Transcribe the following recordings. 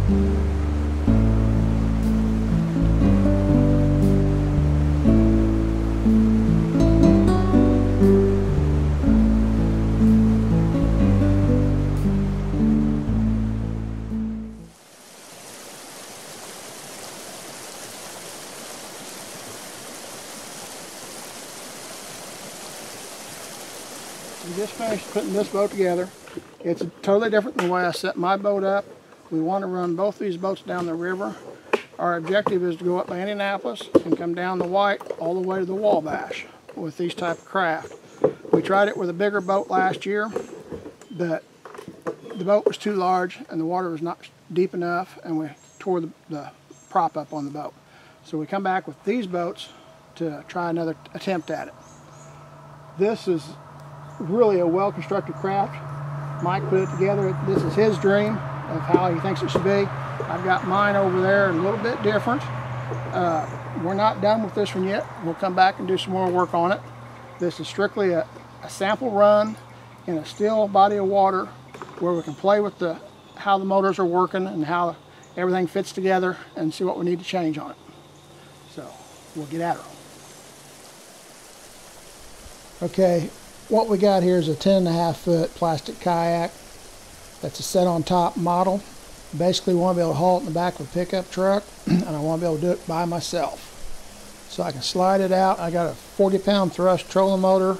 We just finished putting this boat together. It's totally different than the way I set my boat up. We want to run both these boats down the river. Our objective is to go up by Indianapolis and come down the White all the way to the Wabash with these type of craft. We tried it with a bigger boat last year, but the boat was too large and the water was not deep enough, and we tore the prop up on the boat. So we come back with these boats to try another attempt at it. This is really a well-constructed craft. Mike put it together. This is his dream of how he thinks it should be. I've got mine over there a little bit different. We're not done with this one yet. We'll come back and do some more work on it. This is strictly a sample run in a still body of water where we can play with how the motors are working and how everything fits together and see what we need to change on it. So we'll get at her. Okay, what we got here is a 10.5 foot plastic kayak. That's a set on top model. Basically want to be able to haul it in the back of a pickup truck, and I want to be able to do it by myself. So I can slide it out. I got a 40-pound thrust trolling motor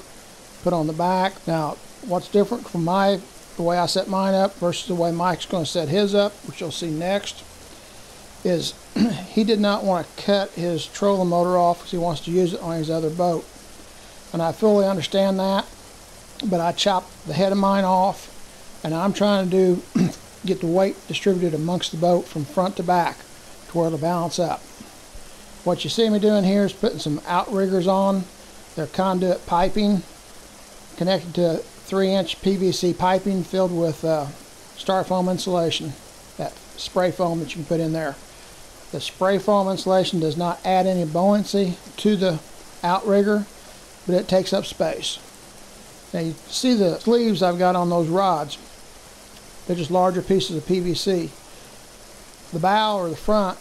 put on the back. Now, what's different from the way I set mine up versus the way Mike's going to set his up, which you'll see next, is he did not want to cut his trolling motor off because he wants to use it on his other boat. And I fully understand that, but I chopped the head of mine off, and I'm trying to get the weight distributed amongst the boat from front to back to where it'll balance up. What you see me doing here is putting some outriggers on. They're conduit piping connected to 3-inch PVC piping filled with styrofoam insulation, that spray foam that you can put in there. The spray foam insulation does not add any buoyancy to the outrigger, but it takes up space. Now you see the sleeves I've got on those rods. They're just larger pieces of PVC. The bow or the front,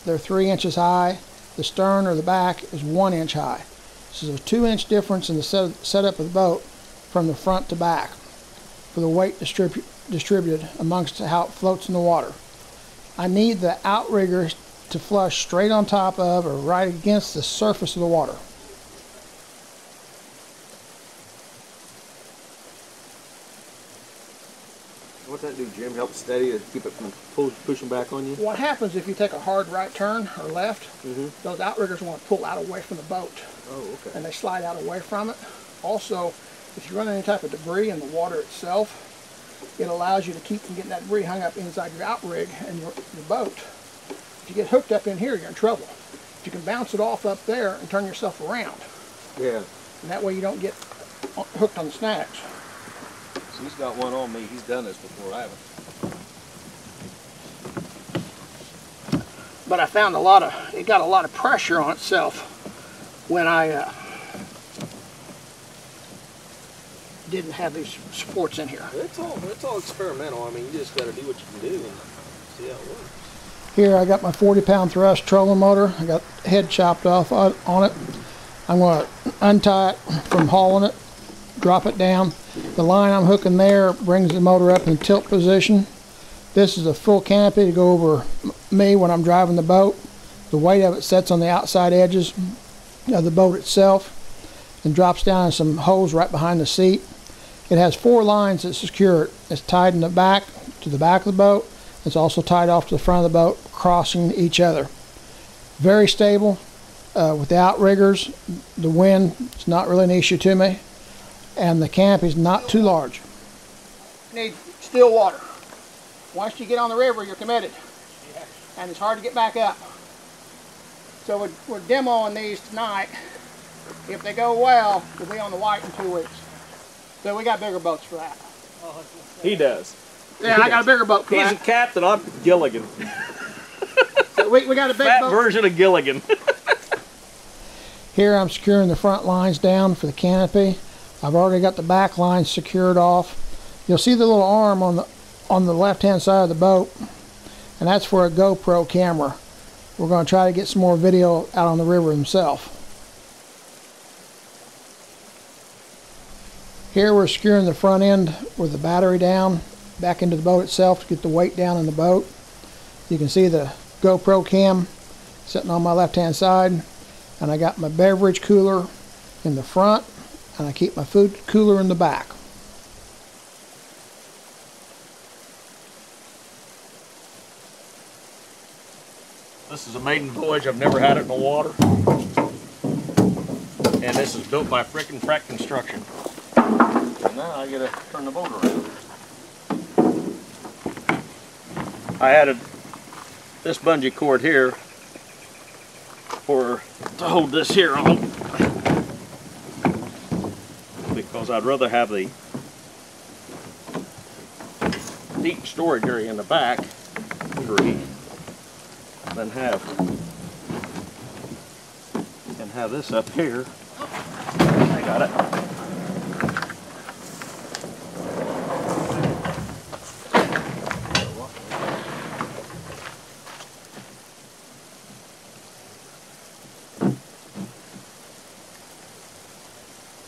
they're 3 inches high. The stern or the back is 1 inch high. So there's a 2-inch difference in the setup of the boat from the front to back for the weight distributed amongst how it floats in the water. I need the outriggers to flush straight on top of or right against the surface of the water. What's that do, Jim? Help steady it, keep it from pushing back on you? What happens if you take a hard right turn or left, those outriggers want to pull out away from the boat. Oh, okay. And they slide out away from it. Also, if you run any type of debris in the water itself, it allows you to keep from getting that debris hung up inside your outrig and your boat. If you get hooked up in here, you're in trouble. If you can bounce it off up there and turn yourself around. Yeah. And that way you don't get hooked on the snags. So he's got one on me. He's done this before. I haven't. But I found it got a lot of pressure on itself when I didn't have these supports in here. It's all experimental. I mean, you just got to do what you can do and see how it works. Here I got my 40-pound thrust trolling motor. I got the head chopped off on it. I'm going to untie it from hauling it, drop it down. The line I'm hooking there brings the motor up in tilt position. This is a full canopy to go over me when I'm driving the boat. The weight of it sets on the outside edges of the boat itself and drops down in some holes right behind the seat. It has 4 lines that secure it. It's tied in the back to the back of the boat. It's also tied off to the front of the boat, crossing each other. Very stable. With the outriggers, the wind is not really an issue to me, and the canopy is not too large. You need still water. Once you get on the river, you're committed, and it's hard to get back up. So we're demoing these tonight. If they go well, we'll be on the White in 2 weeks. So we got bigger boats for that. He does. Yeah, I got a bigger boat for that. He's a captain. I'm Gilligan. So we got a big Fat boat version of Gilligan. Here I'm securing the front lines down for the canopy. I've already got the back lines secured off. You'll see the little arm on the left-hand side of the boat. and that's for a GoPro camera. We're going to try to get some more video out on the river himself. Here we're securing the front end with the battery down back into the boat itself to get the weight down in the boat. You can see the GoPro cam sitting on my left hand side, and I got my beverage cooler in the front, and I keep my food cooler in the back. This is a maiden voyage. I've never had it in the water. And this is built by frickin' Frack Construction. And now I gotta turn the boat around. I added this bungee cord here to hold this here on, because I'd rather have the deep storage area in the back free than have this up here. I got it.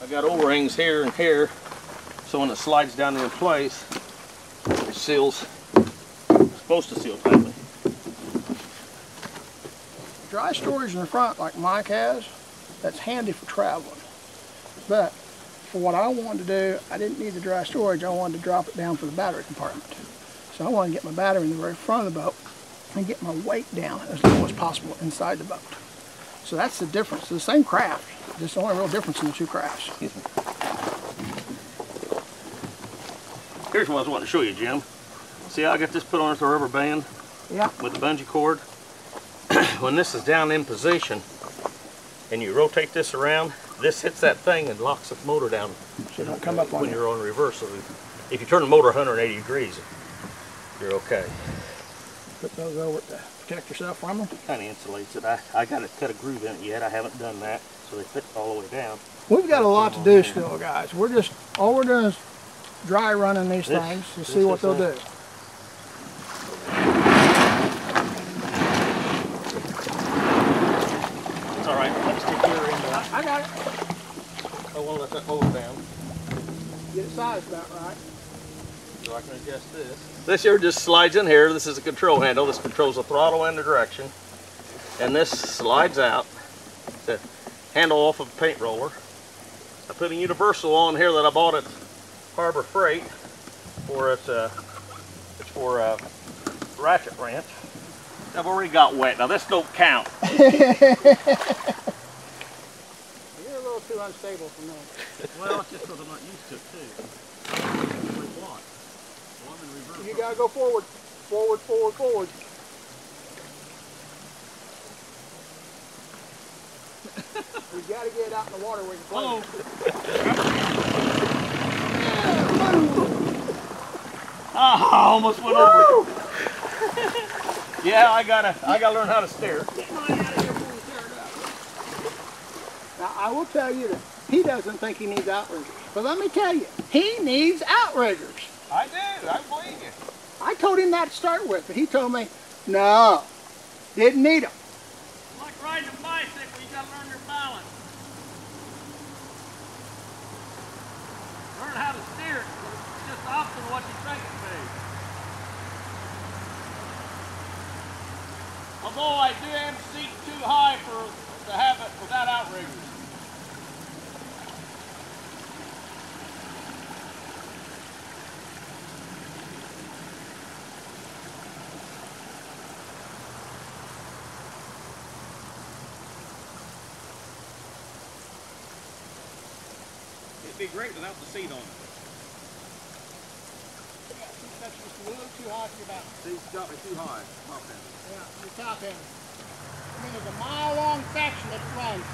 I got O-rings here and here, so when it slides down in place, it seals. It's supposed to seal tightly. Dry storage in the front like Mike has, that's handy for traveling. But for what I wanted to do, I didn't need the dry storage. I wanted to drop it down for the battery compartment. So I wanted to get my battery in the very front of the boat and get my weight down as low as possible inside the boat. So that's the difference. It's the same craft. Just the only real difference in the two crafts. Here's what I was wanting to show you, Jim. See how I got this put on with a rubber band? Yeah. With the bungee cord? When this is down in position and you rotate this around, this hits that thing and locks the motor down. So don't come up on when you're on reverse. So if you turn the motor 180 degrees, you're okay. Put those over to protect yourself from them. Kind of insulates it. I got to cut a groove in it yet. I haven't done that, so they fit all the way down. We've got a lot to do still, guys. All we're doing is dry running these things to see what they'll do. It's all right. Let's take your end off. I got it. I won't let that motor down. Get it sized about right. So I can adjust this. This here just slides in here. This is a control handle. This controls the throttle and the direction. And this slides out. The handle off of a paint roller. I put a universal on here that I bought at Harbor Freight for it's for a ratchet wrench. I've already got wet. Now this don't count. You're a little too unstable for me. Well, it's just because I'm not used to it too. You gotta go forward, forward, forward, forward. You gotta get it out in the water where you play. Ah, I almost went over. Yeah, I gotta learn how to steer. Now I will tell you that he doesn't think he needs outriggers, but let me tell you, he needs outriggers. I do. I believe you. I told him that to start with, but he told me, no, didn't need them. It's like riding a bicycle. You gotta learn your balance. Learn how to steer it. It's just often what you think it be. Although I do have the seat too high to have it without outriggers. It'd be great without the seat on it. Yeah, that's just a little too high for your balance. Seat's got me too high. Top end. Yeah, your top end. I mean, there's a mile-long section that runs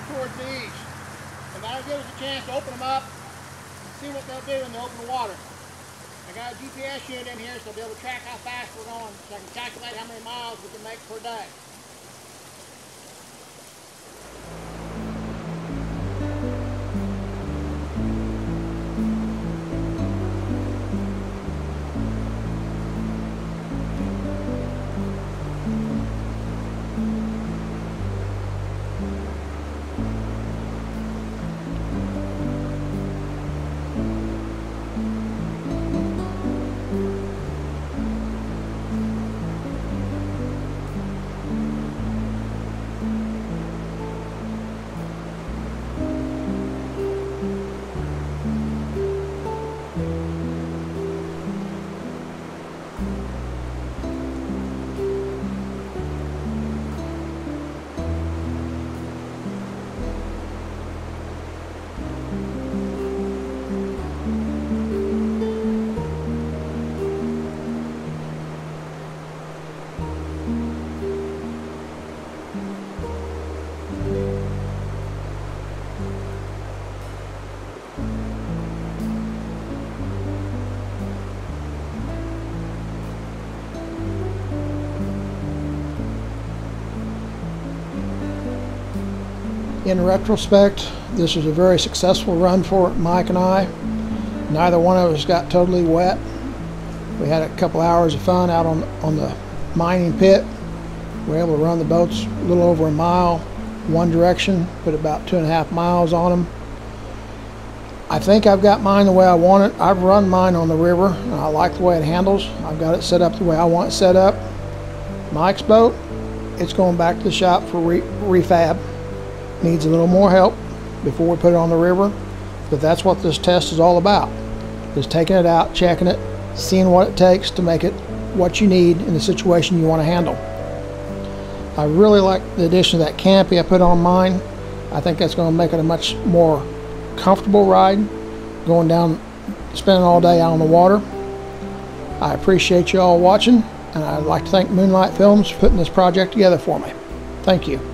towards the east. And that'll give us a chance to open them up and see what they'll do in the open water. I got a GPS unit in here, so I'll be able to track how fast we're going, so I can calculate how many miles we can make per day. In retrospect, this was a very successful run for Mike and I. Neither one of us got totally wet. We had a couple hours of fun out on the mining pit. We were able to run the boats a little over a mile one direction, put about 2.5 miles on them. I think I've got mine the way I want it. I've run mine on the river, and I like the way it handles. I've got it set up the way I want it set up. Mike's boat, it's going back to the shop for refab. Needs a little more help before we put it on the river, but that's what this test is all about. Is taking it out, checking it, seeing what it takes to make it what you need in the situation you want to handle. I really like the addition of that canopy I put on mine. I think that's going to make it a much more comfortable ride, going down, spending all day out on the water. I appreciate you all watching, and I'd like to thank Moonlight Films for putting this project together for me. Thank you.